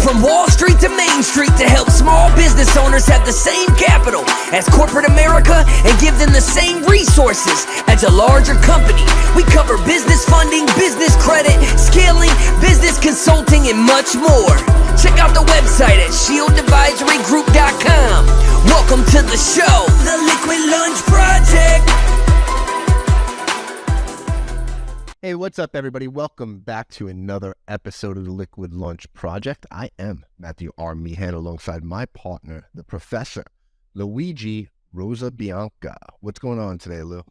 From Wall Street to Main Street to help small business owners have the same capital as corporate America and give them the same resources as a larger company. We cover business funding, business credit, scaling, business consulting, and much more. Check out the website at shieldadvisorygroup.com. Welcome to the show, The Liquid Lunch Project. Hey, what's up, everybody? Welcome back to another episode of the Liquid Lunch Project. I am Matthew R. Meehan alongside my partner, the Professor, Luigi Rosabianca. What's going on today, Lou?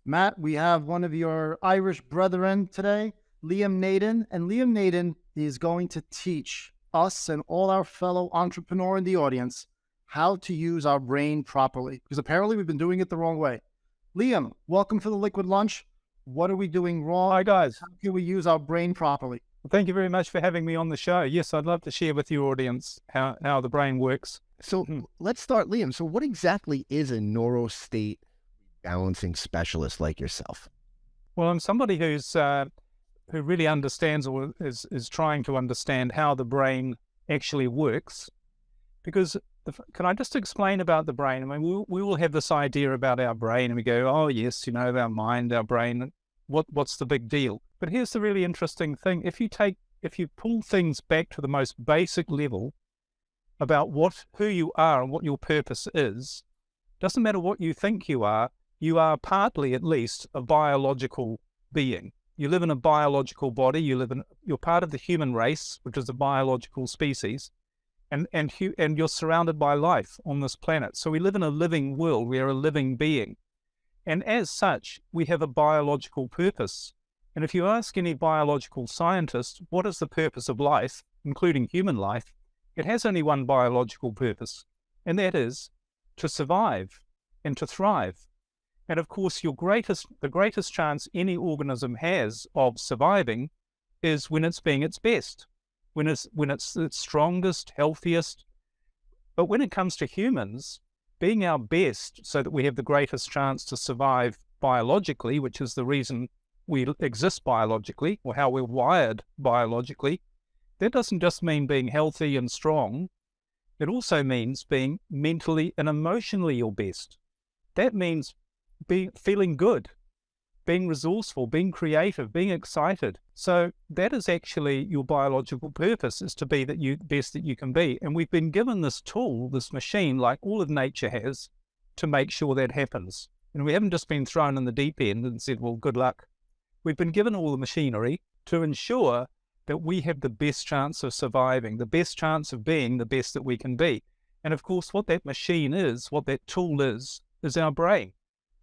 Matt, we have one of your Irish brethren today, Liam Naden. And Liam Naden is going to teach us and all our fellow entrepreneurs in the audience how to use our brain properly, because apparently we've been doing it the wrong way. Liam, welcome to the Liquid Lunch. What are we doing wrong? Hi, guys. How can we use our brain properly? Well, thank you very much for having me on the show. Yes, I'd love to share with your audience how the brain works. So let's start, Liam. So what exactly is a neuro state balancing specialist like yourself? Well, I'm somebody who really understands or is trying to understand how the brain actually works. Because can I just explain about the brain? I mean, we all have this idea about our brain and we go, oh, yes, our mind, our brain, what's the big deal? But here's the really interesting thing. If you pull things back to the most basic level about who you are and what your purpose is, doesn't matter what you think you are partly at least a biological being. You live in a biological body, you're part of the human race, which is a biological species. And you're surrounded by life on this planet. So we live in a living world. We are a living being. And as such, we have a biological purpose. And if you ask any biological scientist, what is the purpose of life, including human life, it has only one biological purpose, and that is to survive and to thrive. And of course, the greatest chance any organism has of surviving is when it's being its best. When it's its strongest, healthiest. But when it comes to humans, being our best so that we have the greatest chance to survive biologically, which is the reason we exist biologically, or how we're wired biologically, that doesn't just mean being healthy and strong. It also means being mentally and emotionally your best. That means feeling good, being resourceful, being creative, being excited. So that is actually your biological purpose, is to be the best that you can be. And we've been given this tool, this machine, like all of nature has, to make sure that happens. And we haven't just been thrown in the deep end and said, well, good luck. We've been given all the machinery to ensure that we have the best chance of surviving, the best chance of being the best that we can be. And of course, what that machine is, what that tool is our brain.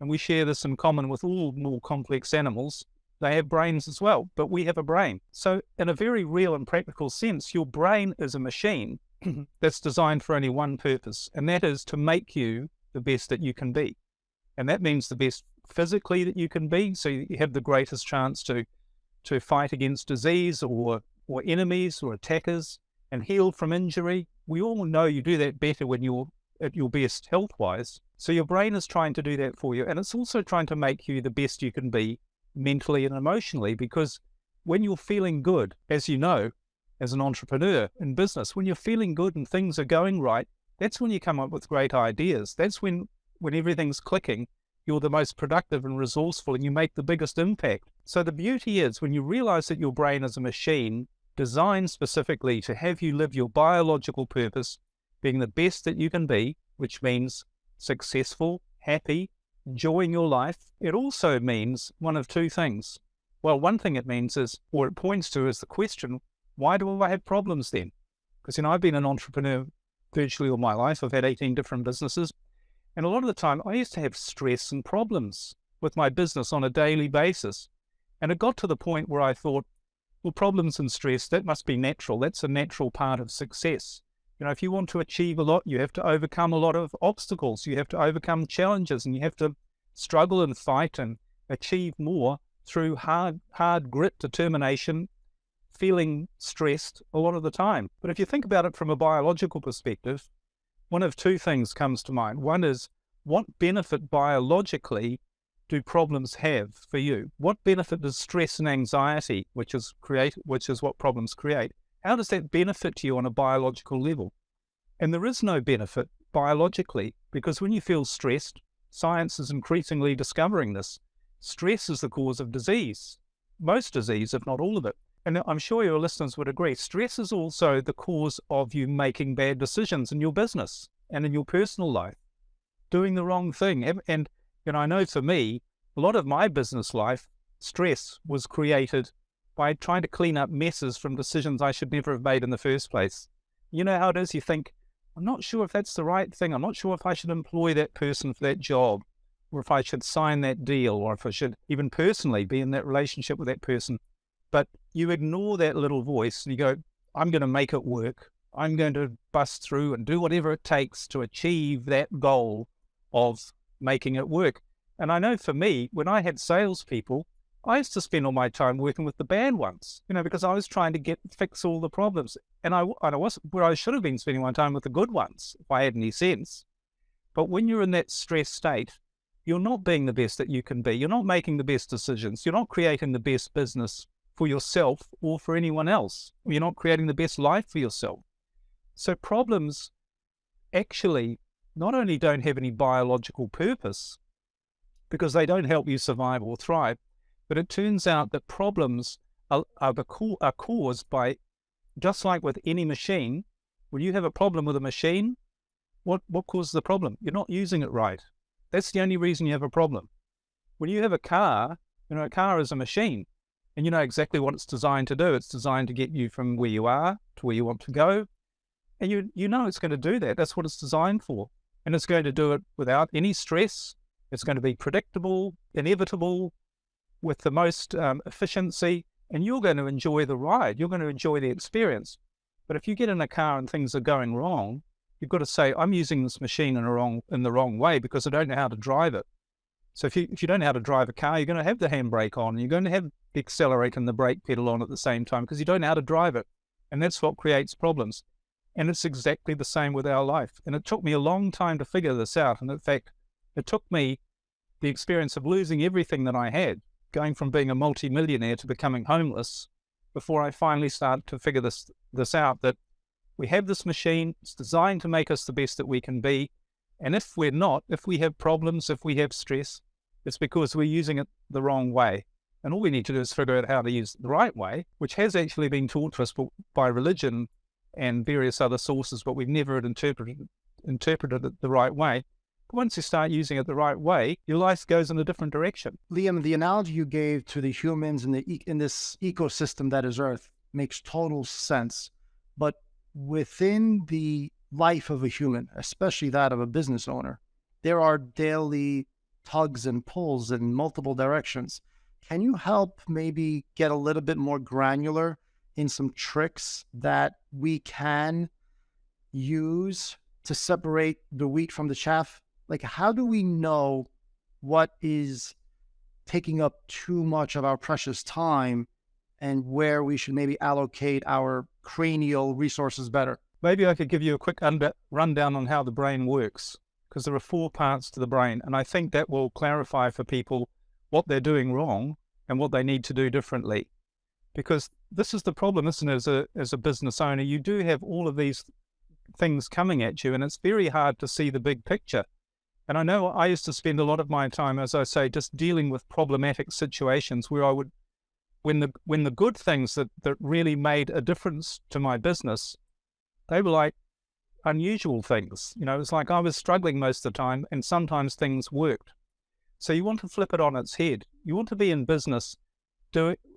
And we share this in common with all more complex animals. They have brains as well, but we have a brain. So in a very real and practical sense, your brain is a machine that's designed for only one purpose, and that is to make you the best that you can be. And that means the best physically that you can be, so you have the greatest chance to fight against disease or enemies or attackers and heal from injury. We all know you do that better when you're at your best health-wise. So your brain is trying to do that for you, and it's also trying to make you the best you can be mentally and emotionally, because when you're feeling good, as you know, as an entrepreneur in business, when you're feeling good and things are going right, that's when you come up with great ideas. That's when everything's clicking, you're the most productive and resourceful and you make the biggest impact. So the beauty is when you realize that your brain is a machine designed specifically to have you live your biological purpose, being the best that you can be, which means successful, happy, enjoying your life. It also means one of two things. Well, one thing it means is, or it points to, is the question, why do I have problems then? Because, I've been an entrepreneur virtually all my life. I've had 18 different businesses. And a lot of the time I used to have stress and problems with my business on a daily basis. And it got to the point where I thought, well, problems and stress, that must be natural. That's a natural part of success. If you want to achieve a lot, you have to overcome a lot of obstacles. You have to overcome challenges, and you have to struggle and fight and achieve more through hard grit, determination, feeling stressed a lot of the time. But if you think about it from a biological perspective, one of two things comes to mind. One is, what benefit biologically do problems have for you? What benefit does stress and anxiety, which is what problems create, how does that benefit you on a biological level? And there is no benefit biologically, because when you feel stressed, science is increasingly discovering this. Stress is the cause of disease, most disease, if not all of it. And I'm sure your listeners would agree, stress is also the cause of you making bad decisions in your business and in your personal life, doing the wrong thing. And I know for me, a lot of my business life, stress was created by trying to clean up messes from decisions I should never have made in the first place. You know how it is, you think, I'm not sure if that's the right thing. I'm not sure if I should employ that person for that job, or if I should sign that deal, or if I should even personally be in that relationship with that person. But you ignore that little voice and you go, I'm going to make it work. I'm going to bust through and do whatever it takes to achieve that goal of making it work. And I know for me, when I had salespeople, I used to spend all my time working with the bad ones, because I was trying to fix all the problems. And I was where I should have been spending my time with the good ones, if I had any sense. But when you're in that stress state, you're not being the best that you can be. You're not making the best decisions. You're not creating the best business for yourself or for anyone else. You're not creating the best life for yourself. So problems actually not only don't have any biological purpose, because they don't help you survive or thrive, but it turns out that problems are caused by, just like with any machine, when you have a problem with a machine, what causes the problem? You're not using it right. That's the only reason you have a problem. When you have a car, a car is a machine, and you know exactly what it's designed to do. It's designed to get you from where you are to where you want to go, and you know it's going to do that. That's what it's designed for, and it's going to do it without any stress. It's going to be predictable, inevitable, with the most efficiency, and you're going to enjoy the ride. You're going to enjoy the experience. But if you get in a car and things are going wrong, you've got to say, I'm using this machine in the wrong way because I don't know how to drive it. So if you don't know how to drive a car, you're going to have the handbrake on, and you're going to have the accelerator and the brake pedal on at the same time because you don't know how to drive it. And that's what creates problems. And it's exactly the same with our life. And it took me a long time to figure this out. And in fact, it took me the experience of losing everything that I had, going from being a multimillionaire to becoming homeless, before I finally started to figure this out, that we have this machine, it's designed to make us the best that we can be. And if we're not, if we have problems, if we have stress, it's because we're using it the wrong way. And all we need to do is figure out how to use it the right way, which has actually been taught to us by religion and various other sources, but we've never interpreted it the right way. But once you start using it the right way, your life goes in a different direction. Liam, the analogy you gave to the humans in this ecosystem that is Earth makes total sense. But within the life of a human, especially that of a business owner, there are daily tugs and pulls in multiple directions. Can you help maybe get a little bit more granular in some tricks that we can use to separate the wheat from the chaff? Like, how do we know what is taking up too much of our precious time and where we should maybe allocate our cranial resources better? Maybe I could give you a quick rundown on how the brain works, because there are 4 parts to the brain. And I think that will clarify for people what they're doing wrong and what they need to do differently. Because this is the problem, isn't it, as a business owner? You do have all of these things coming at you, and it's very hard to see the big picture. And I know I used to spend a lot of my time, as I say, just dealing with problematic situations where I would, when the good things that really made a difference to my business, they were like unusual things. It's like I was struggling most of the time, and sometimes things worked. So you want to flip it on its head. You want to be in business,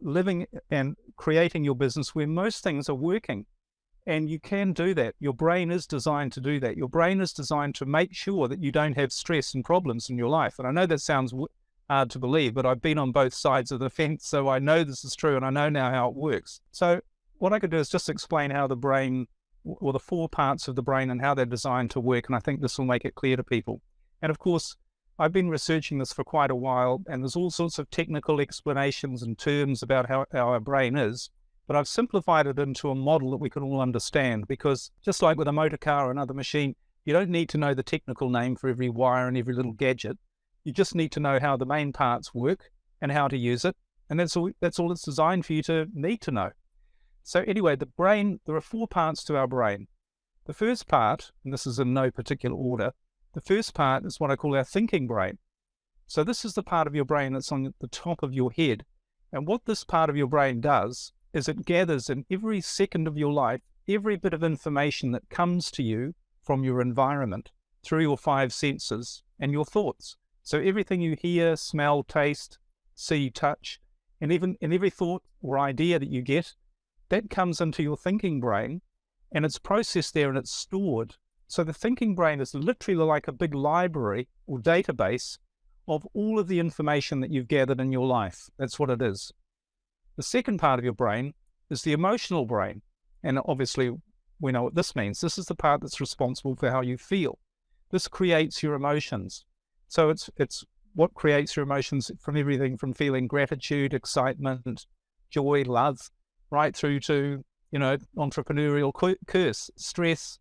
living and creating your business where most things are working. And you can do that. Your brain is designed to do that. Your brain is designed to make sure that you don't have stress and problems in your life. And I know that sounds hard to believe, but I've been on both sides of the fence, so I know this is true, and I know now how it works. So what I could do is just explain how the brain, or the 4 parts of the brain, and how they're designed to work, and I think this will make it clear to people. And of course, I've been researching this for quite a while, and there's all sorts of technical explanations and terms about how our brain is. But I've simplified it into a model that we can all understand, because just like with a motor car or another machine, you don't need to know the technical name for every wire and every little gadget. You just need to know how the main parts work and how to use it. And that's all it's designed for you to need to know. So anyway, the brain, there are 4 parts to our brain. The first part, and this is in no particular order, the first part is what I call our thinking brain. So this is the part of your brain that's on the top of your head. And what this part of your brain does is it gathers in every second of your life, every bit of information that comes to you from your environment through your 5 senses and your thoughts. So everything you hear, smell, taste, see, touch, and even in every thought or idea that you get, that comes into your thinking brain and it's processed there and it's stored. So the thinking brain is literally like a big library or database of all of the information that you've gathered in your life. That's what it is. The second part of your brain is the emotional brain. And obviously, we know what this means. This is the part that's responsible for how you feel. This creates your emotions. So it's what creates your emotions, from everything from feeling gratitude, excitement, joy, love, right through to, entrepreneurial curse, stress,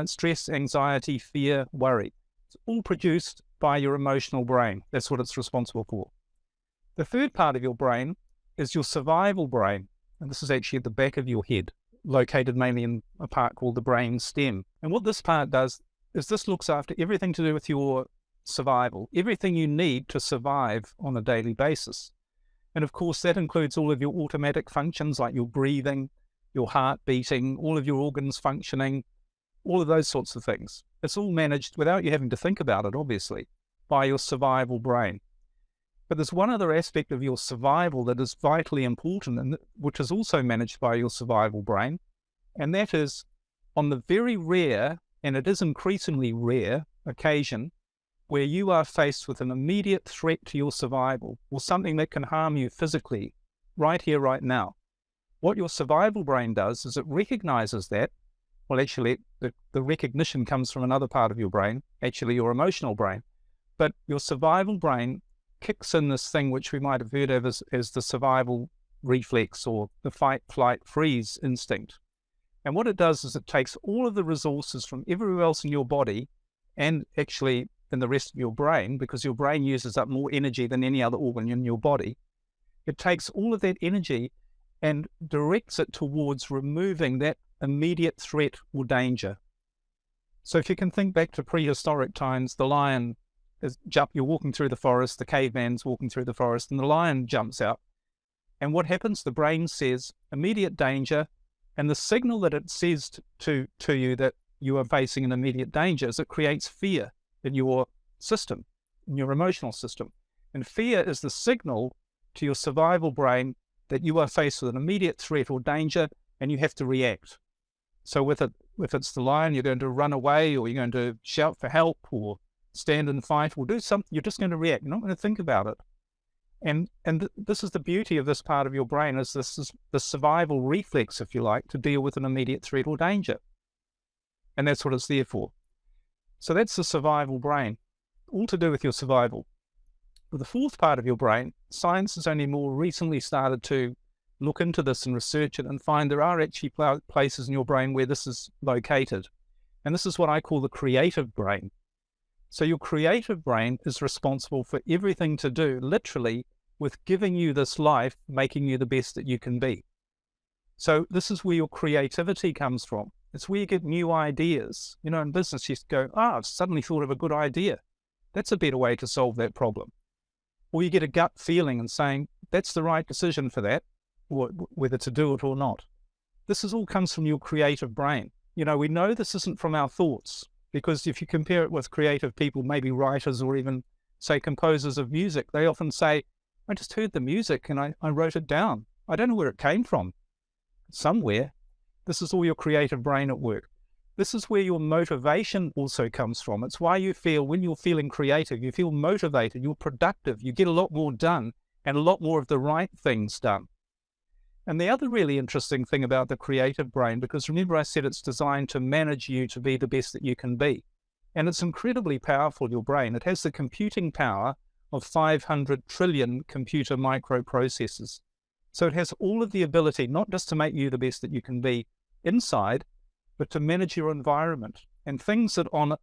stress, anxiety, fear, worry. It's all produced by your emotional brain. That's what it's responsible for. The third part of your brain is your survival brain. And this is actually at the back of your head, located mainly in a part called the brain stem. And what this part does is this looks after everything to do with your survival, everything you need to survive on a daily basis. And of course, that includes all of your automatic functions like your breathing, your heart beating, all of your organs functioning, all of those sorts of things. It's all managed without you having to think about it, obviously, by your survival brain. But there's one other aspect of your survival that is vitally important, and which is also managed by your survival brain, and that is on the very rare, and it is increasingly rare, occasion where you are faced with an immediate threat to your survival or something that can harm you physically right here, right now. What your survival brain does is it recognizes that. Well, actually, the recognition comes from another part of your brain, actually your emotional brain. But your survival brain kicks in this thing which we might have heard of as the survival reflex or the fight, flight, freeze instinct. And what it does is it takes all of the resources from everywhere else in your body and actually in the rest of your brain, because your brain uses up more energy than any other organ in your body. It takes all of that energy and directs it towards removing that immediate threat or danger. So if you can think back to prehistoric times, the lion you're walking through the forest, the caveman's walking through the forest, and the lion jumps out. And what happens? The brain says immediate danger, and the signal that it says to you that you are facing an immediate danger is it creates fear in your system, in your emotional system. And fear is the signal to your survival brain that you are faced with an immediate threat or danger and you have to react. So if it's the lion, you're going to run away or you're going to shout for help or stand and fight or do something. You're just going to react. You're not going to think about it. And this is the beauty of this part of your brain, is this is the survival reflex, if you like, to deal with an immediate threat or danger. And that's what it's there for. So that's the survival brain, all to do with your survival. But the fourth part of your brain, science has only more recently started to look into this and research it and find there are actually places in your brain where this is located. And this is what I call the creative brain. So your creative brain is responsible for everything to do, literally, with giving you this life, making you the best that you can be. So this is where your creativity comes from. It's where you get new ideas. In business, you go, I've suddenly thought of a good idea. That's a better way to solve that problem. Or you get a gut feeling and saying, that's the right decision for that, or whether to do it or not. This all comes from your creative brain. We know this isn't from our thoughts, because if you compare it with creative people, maybe writers or even, say, composers of music, they often say, I just heard the music and I wrote it down. I don't know where it came from. Somewhere. This is all your creative brain at work. This is where your motivation also comes from. It's why you feel, when you're feeling creative, you feel motivated, you're productive, you get a lot more done and a lot more of the right things done. And the other really interesting thing about the creative brain, because remember I said it's designed to manage you to be the best that you can be. And it's incredibly powerful, your brain. It has the computing power of 500 trillion computer microprocessors. So it has all of the ability, not just to make you the best that you can be inside, but to manage your environment. And things that on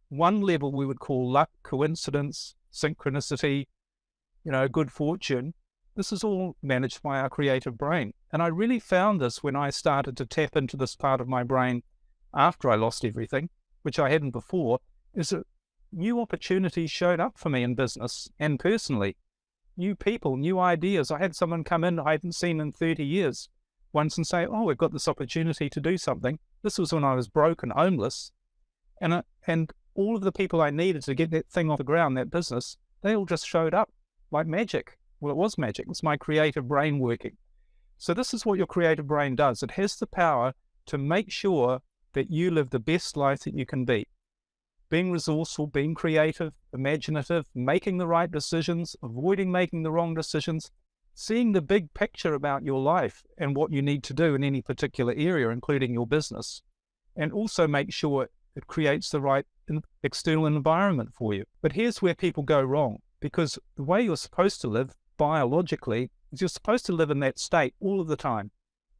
one level we would call luck, coincidence, synchronicity, good fortune, This is all managed by our creative brain. And I really found this when I started to tap into this part of my brain after I lost everything, which I hadn't before, is that new opportunities showed up for me in business and personally. New people, new ideas. I had someone come in I hadn't seen in 30 years once and say, oh, we've got this opportunity to do something. This was when I was broke and homeless. And all of the people I needed to get that thing off the ground, that business, they all just showed up like magic. Well, it was magic. It's my creative brain working. So this is what your creative brain does. It has the power to make sure that you live the best life that you can be. Being resourceful, being creative, imaginative, making the right decisions, avoiding making the wrong decisions, seeing the big picture about your life and what you need to do in any particular area, including your business, and also make sure it creates the right external environment for you. But here's where people go wrong, because the way you're supposed to live biologically is you're supposed to live in that state all of the time.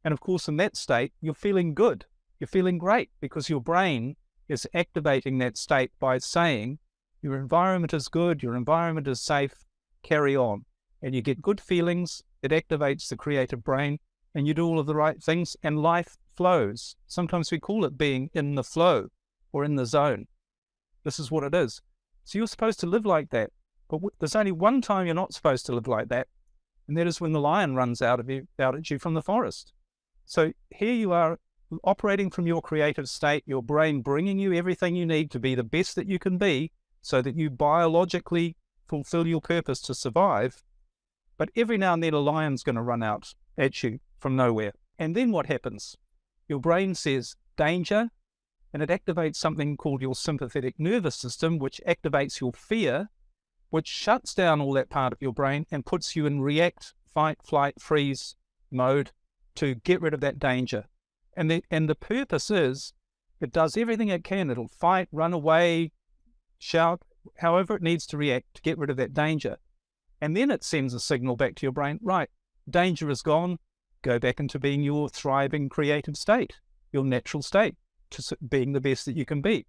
And of course, in that state, you're feeling good. You're feeling great because your brain is activating that state by saying your environment is good, your environment is safe, carry on. And you get good feelings, it activates the creative brain, and you do all of the right things, and life flows. Sometimes we call it being in the flow or in the zone. This is what it is. So you're supposed to live like that. But there's only one time you're not supposed to live like that, and that is when the lion runs out at you from the forest. So here you are operating from your creative state, your brain bringing you everything you need to be the best that you can be so that you biologically fulfill your purpose to survive. But every now and then a lion's going to run out at you from nowhere. And then what happens? Your brain says danger, and it activates something called your sympathetic nervous system, which activates your fear, which shuts down all that part of your brain and puts you in react, fight, flight, freeze mode to get rid of that danger. And the purpose is it does everything it can. It'll fight, run away, shout, however it needs to react to get rid of that danger. And then it sends a signal back to your brain, right, danger is gone, go back into being your thriving creative state, your natural state, to being the best that you can be.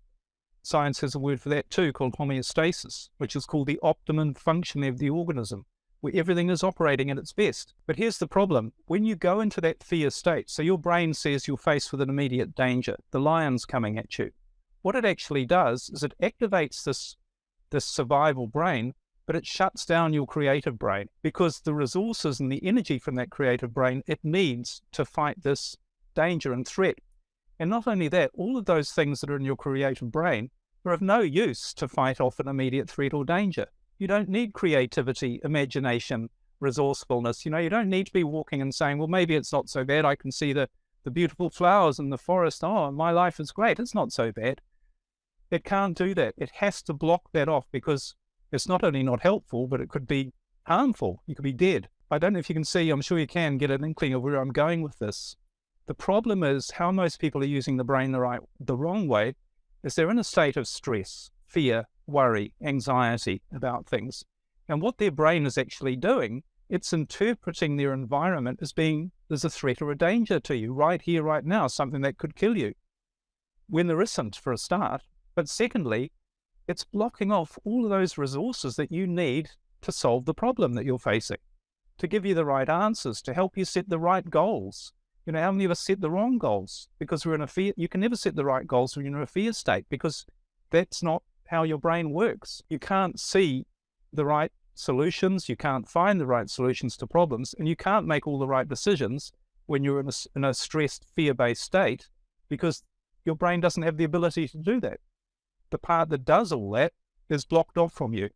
Science has a word for that too, called homeostasis, which is called the optimum function of the organism, where everything is operating at its best. But here's the problem. When you go into that fear state, so your brain says you're faced with an immediate danger, the lion's coming at you. What it actually does is it activates this survival brain, but it shuts down your creative brain, because the resources and the energy from that creative brain it needs to fight this danger and threat. And not only that, all of those things that are in your creative brain are of no use to fight off an immediate threat or danger. You don't need creativity, imagination, resourcefulness. You don't need to be walking and saying, well, maybe it's not so bad. I can see the beautiful flowers in the forest. Oh, my life is great. It's not so bad. It can't do that. It has to block that off, because it's not only not helpful, but it could be harmful. You could be dead. I don't know if you can see, I'm sure you can get an inkling of where I'm going with this. The problem is how most people are using the brain the wrong way is they're in a state of stress, fear, worry, anxiety about things. And what their brain is actually doing, it's interpreting their environment as being there's a threat or a danger to you right here, right now, something that could kill you, when there isn't, for a start. But secondly, it's blocking off all of those resources that you need to solve the problem that you're facing, to give you the right answers, to help you set the right goals. How many of us set the wrong goals? Because we're in a fear. You can never set the right goals when you're in a fear state, because that's not how your brain works. You can't see the right solutions. You can't find the right solutions to problems, and you can't make all the right decisions when you're in a stressed, fear-based state, because your brain doesn't have the ability to do that. The part that does all that is blocked off from you.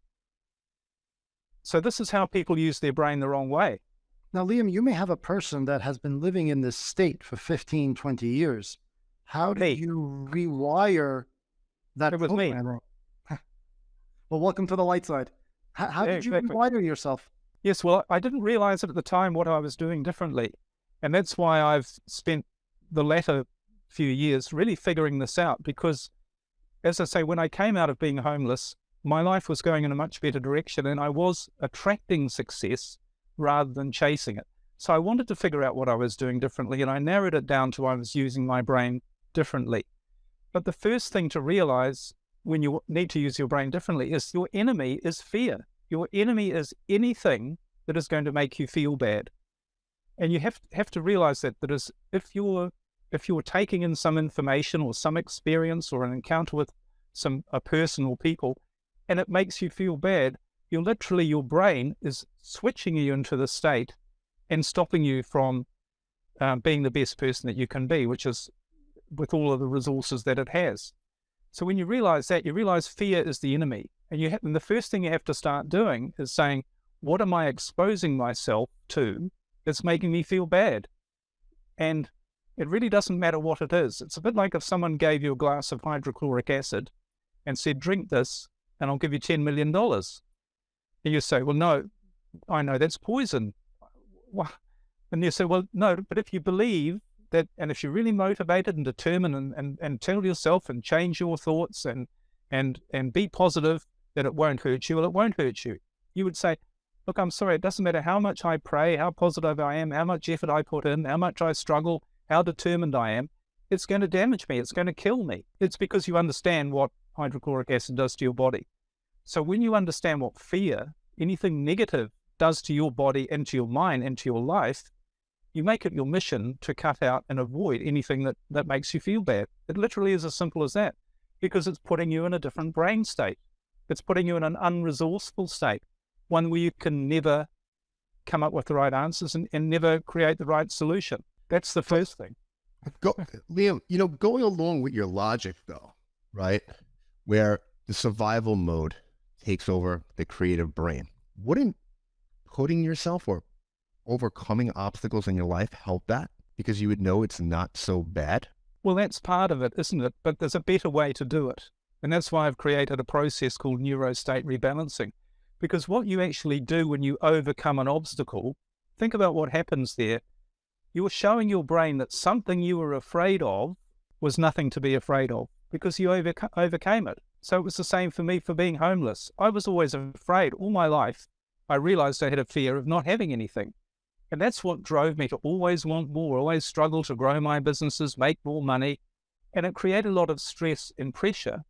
So this is how people use their brain the wrong way. Now, Liam, you may have a person that has been living in this state for 15, 20 years. How do you rewire that? It was me. Well, welcome to the light side. How did you rewire yourself? Yes, well, I didn't realize it at the time what I was doing differently. And that's why I've spent the latter few years really figuring this out, because, as I say, when I came out of being homeless, my life was going in a much better direction, and I was attracting success rather than chasing it. So I wanted to figure out what I was doing differently, and I narrowed it down to I was using my brain differently. But the first thing to realize when you need to use your brain differently is your enemy is fear. Your enemy is anything that is going to make you feel bad. And you have to realize that is if you're taking in some information or some experience or an encounter with a person or people, and it makes you feel bad, your brain is switching you into the state and stopping you from being the best person that you can be, which is with all of the resources that it has. So when you realize that, you realize fear is the enemy. And the first thing you have to start doing is saying, what am I exposing myself to that's making me feel bad? And it really doesn't matter what it is. It's a bit like if someone gave you a glass of hydrochloric acid and said, drink this and I'll give you $10 million. And you say, well, no, I know that's poison. And you say, well, no, but if you believe that, and if you're really motivated and determined and tell yourself and change your thoughts and be positive that it won't hurt you, well, it won't hurt you. You would say, look, I'm sorry, it doesn't matter how much I pray, how positive I am, how much effort I put in, how much I struggle, how determined I am, it's going to damage me, it's going to kill me. It's because you understand what hydrochloric acid does to your body. So when you understand what fear, anything negative, does to your body and to your mind and to your life, you make it your mission to cut out and avoid anything that makes you feel bad. It literally is as simple as that, because it's putting you in a different brain state. It's putting you in an unresourceful state, one where you can never come up with the right answers and never create the right solution. That's the first thing. Liam, going along with your logic though, right, where the survival mode takes over the creative brain, wouldn't putting yourself or overcoming obstacles in your life help that? Because you would know it's not so bad? Well, that's part of it, isn't it? But there's a better way to do it. And that's why I've created a process called neuro state rebalancing. Because what you actually do when you overcome an obstacle, think about what happens there. You're showing your brain that something you were afraid of was nothing to be afraid of, because you overcame it. So it was the same for me for being homeless. I was always afraid all my life. I realized I had a fear of not having anything. And that's what drove me to always want more, always struggle to grow my businesses, make more money. And it created a lot of stress and pressure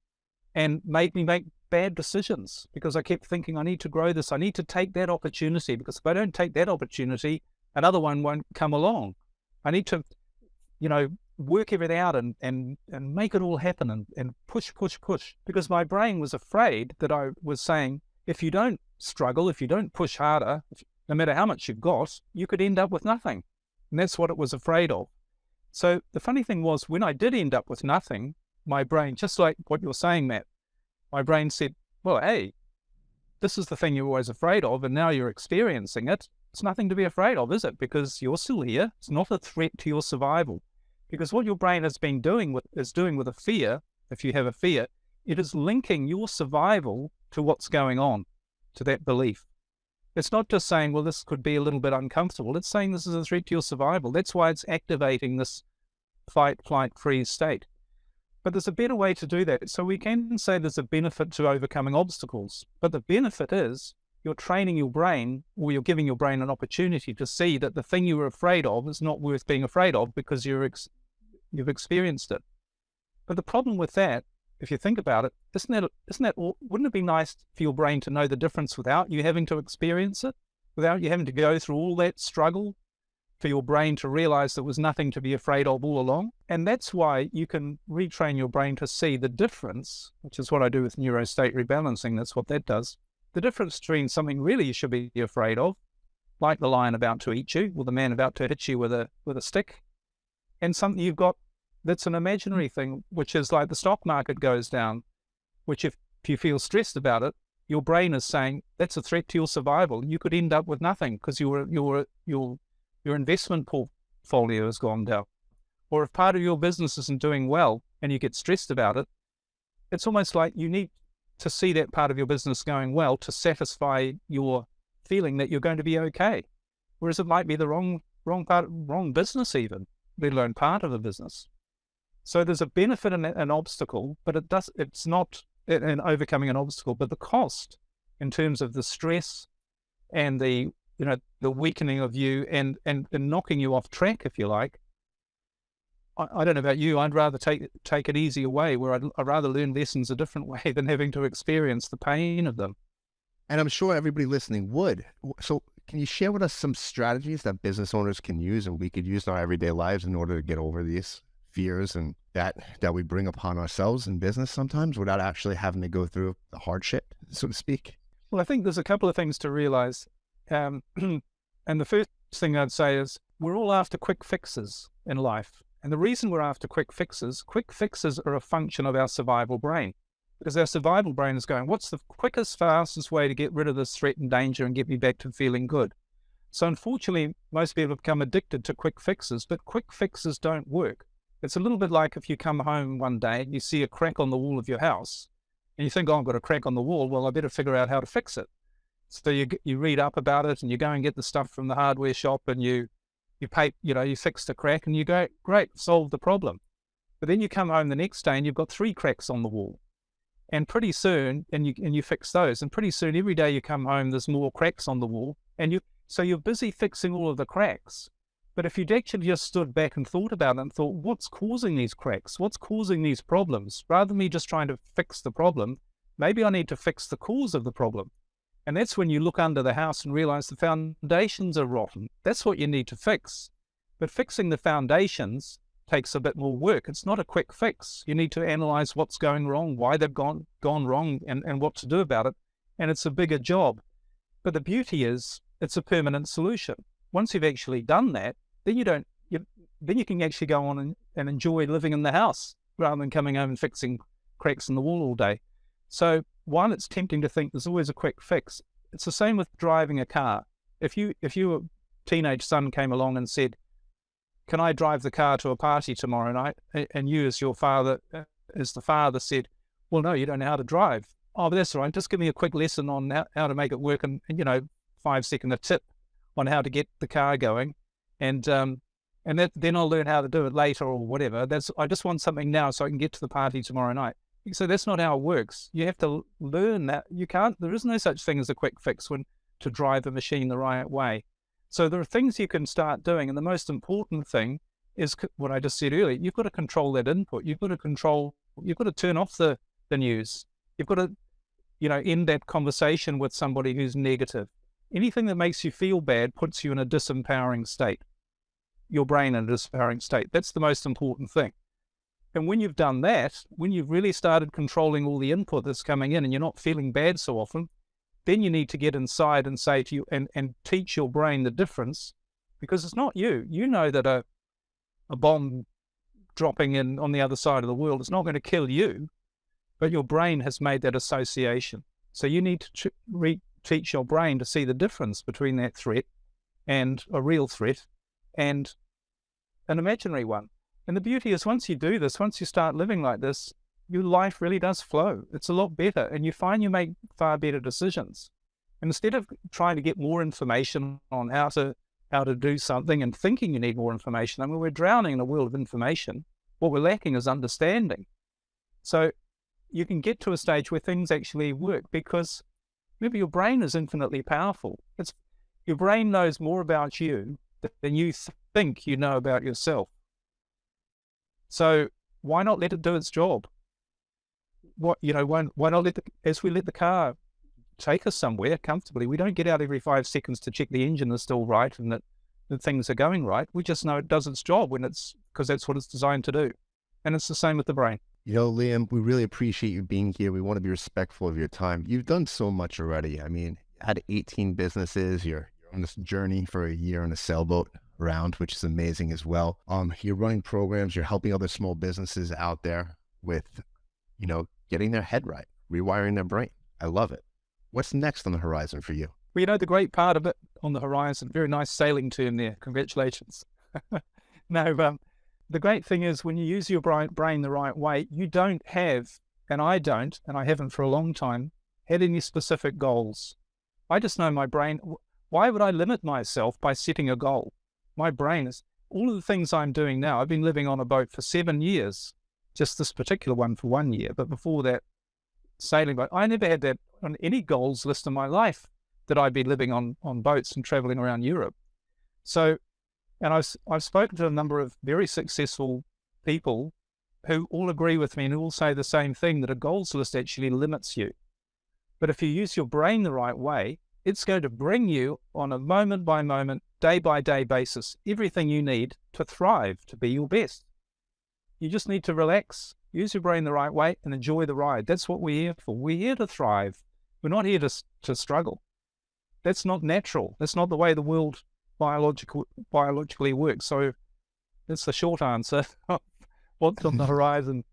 and made me make bad decisions, because I kept thinking, I need to grow this. I need to take that opportunity, because if I don't take that opportunity, another one won't come along. I need to, work everything out and make it all happen and push, because my brain was afraid that I was saying, if you don't struggle, if you don't push harder, no matter how much you've got, you could end up with nothing. And that's what it was afraid of. So the funny thing was, when I did end up with nothing, my brain, just like what you're saying, Matt, my brain said, well, hey, this is the thing you're always afraid of, and now you're experiencing it. It's nothing to be afraid of, is it? Because you're still here. It's not a threat to your survival. Because what your brain has been doing with a fear, if you have a fear, it is linking your survival to what's going on, to that belief. It's not just saying, well, this could be a little bit uncomfortable. It's saying this is a threat to your survival. That's why it's activating this fight, flight, freeze state. But there's a better way to do that. So we can say there's a benefit to overcoming obstacles. But the benefit is you're training your brain, or you're giving your brain an opportunity to see that the thing you were afraid of is not worth being afraid of, because you've experienced it. But the problem with that, if you think about it, wouldn't it be nice for your brain to know the difference without you having to experience it, without you having to go through all that struggle, for your brain to realize there was nothing to be afraid of all along? And that's why you can retrain your brain to see the difference, which is what I do with neuro state rebalancing. That's what that does. The difference between something really you should be afraid of, like the lion about to eat you, or the man about to hit you with a stick, and something you've got that's an imaginary thing, which is like the stock market goes down, which if you feel stressed about it, your brain is saying that's a threat to your survival. You could end up with nothing because your investment portfolio has gone down. Or if part of your business isn't doing well and you get stressed about it, it's almost like you need to see that part of your business going well to satisfy your feeling that you're going to be okay. Whereas it might be the wrong business even, let alone part of the business. So there's a benefit in an obstacle, but it's not in overcoming an obstacle, but the cost in terms of the stress and the weakening of you and knocking you off track, if you like. I don't know about you, I'd rather take it easier way, where I'd rather learn lessons a different way than having to experience the pain of them. And I'm sure everybody listening would. So can you share with us some strategies that business owners can use and we could use in our everyday lives in order to get over these fears and that we bring upon ourselves in business sometimes without actually having to go through the hardship, so to speak? Well, I think there's a couple of things to realize. And the first thing I'd say is we're all after quick fixes in life. And the reason we're after quick fixes are a function of our survival brain. Because our survival brain is going, what's the quickest, fastest way to get rid of this threat and danger and get me back to feeling good? So unfortunately, most people have become addicted to quick fixes, but quick fixes don't work. It's a little bit like if you come home one day and you see a crack on the wall of your house and you think, oh, I've got a crack on the wall. Well, I better figure out how to fix it. So you read up about it and you go and get the stuff from the hardware shop and you fix the crack and you go, great, solve the problem. But then you come home the next day and you've got 3 cracks on the wall. And pretty soon, and you fix those, and pretty soon every day you come home, there's more cracks on the wall, so you're busy fixing all of the cracks. But if you'd actually just stood back and thought about it and thought, what's causing these cracks? What's causing these problems? Rather than me just trying to fix the problem, maybe I need to fix the cause of the problem. And that's when you look under the house and realize the foundations are rotten. That's what you need to fix. But fixing the foundations takes a bit more work. It's not a quick fix. You need to analyze what's going wrong, why they've gone wrong, and what to do about it. And it's a bigger job. But the beauty is it's a permanent solution. Once you've actually done that, then you can actually go on and enjoy living in the house rather than coming home and fixing cracks in the wall all day. So while it's tempting to think there's always a quick fix, it's the same with driving a car. If your teenage son came along and said, can I drive the car to a party tomorrow night? And you as your father, said, well, no, you don't know how to drive. Oh, but that's all right. Just give me a quick lesson on how to make it work and 5-second a tip on how to get the car going. And then I'll learn how to do it later or whatever. I just want something now so I can get to the party tomorrow night. So that's not how it works. You have to learn that. There is no such thing as a quick fix to drive a machine the right way. So there are things you can start doing. And the most important thing is what I just said earlier. You've got to control that input. You've got to turn off the news. You've got to, end that conversation with somebody who's negative. Anything that makes you feel bad puts you in a disempowering state. Your brain in a disempowering state. That's the most important thing. And when you've done that, when you've really started controlling all the input that's coming in and you're not feeling bad so often, then you need to get inside and say to you and teach your brain the difference, because it's not you. You know that a bomb dropping in on the other side of the world is not going to kill you, but your brain has made that association. So you need to teach your brain to see the difference between that threat and a real threat and an imaginary one. And the beauty is once you do this, once you start living like this, your life really does flow. It's a lot better, and you find you make far better decisions. And instead of trying to get more information on how to do something and thinking you need more information, we're drowning in a world of information. What we're lacking is understanding. So you can get to a stage where things actually work because maybe your brain is infinitely powerful. Your brain knows more about you than you think you know about yourself. So why not let it do its job? Why not as we let the car take us somewhere comfortably, we don't get out every 5 seconds to check the engine is still right and that things are going right. We just know it does its job because that's what it's designed to do. And it's the same with the brain. Liam, we really appreciate you being here. We want to be respectful of your time. You've done so much already. I mean, you had 18 businesses. You're on this journey for a year on a sailboat around, which is amazing as well. You're running programs. You're helping other small businesses out there with, getting their head right, rewiring their brain. I love it. What's next on the horizon for you? Well, the great part of it on the horizon, very nice sailing term there. Congratulations. No, the great thing is when you use your brain the right way, you don't have, and I don't, and I haven't for a long time, had any specific goals. I just know my brain. Why would I limit myself by setting a goal? My brain is, all of the things I'm doing now, I've been living on a boat for 7 years, just this particular one for 1 year, but before that, sailing boat. I never had that on any goals list in my life that I'd be living on boats and traveling around Europe. So, and I've spoken to a number of very successful people who all agree with me and who all say the same thing, that a goals list actually limits you. But if you use your brain the right way, It's going to bring you on a moment by moment, day by day basis, everything you need to thrive, to be your best. You just need to relax, use your brain the right way, and enjoy the ride. That's what we're here for. We're here to thrive. We're not here to struggle. That's not natural. That's not the way the world biologically works. So that's the short answer. What's on the horizon?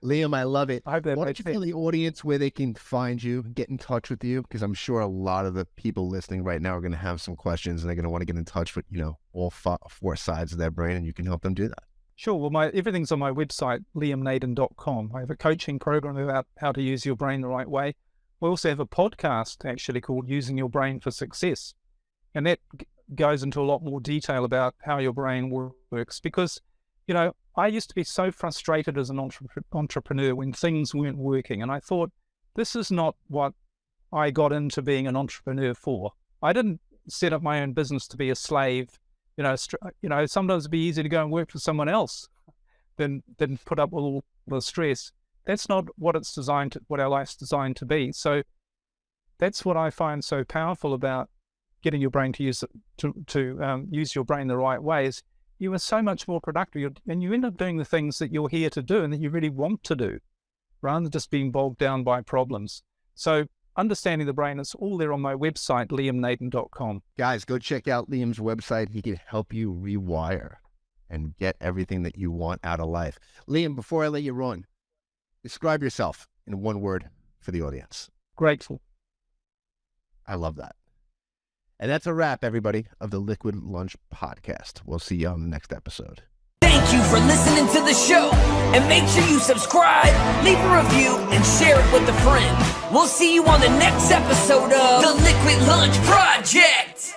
Liam, I love it. I hope that Why makes don't you tell the audience where they can find you, get in touch with you? Because I'm sure a lot of the people listening right now are going to have some questions and they're going to want to get in touch with, all four sides of their brain, and you can help them do that. Sure. Well, everything's on my website, liamnaden.com. I have a coaching program about how to use your brain the right way. We also have a podcast actually called Using Your Brain for Success. And that goes into a lot more detail about how your brain works. Because, I used to be so frustrated as an entrepreneur when things weren't working. And I thought, this is not what I got into being an entrepreneur for. I didn't set up my own business to be a slave. Sometimes it'd be easier to go and work for someone else than put up with all the stress. That's not what what our life's designed to be. So that's what I find so powerful about getting your brain to use your brain the right way is you are so much more productive, and you end up doing the things that you're here to do and that you really want to do, rather than just being bogged down by problems. So understanding the brain, it's all there on my website, liamnaden.com. Guys, go check out Liam's website. He can help you rewire and get everything that you want out of life. Liam, before I let you run, describe yourself in one word for the audience. Grateful. I love that. And that's a wrap, everybody, of the Liquid Lunch podcast. We'll see you on the next episode. Thank you for listening to the show. And make sure you subscribe, leave a review, and share it with a friend. We'll see you on the next episode of the Liquid Lunch Project.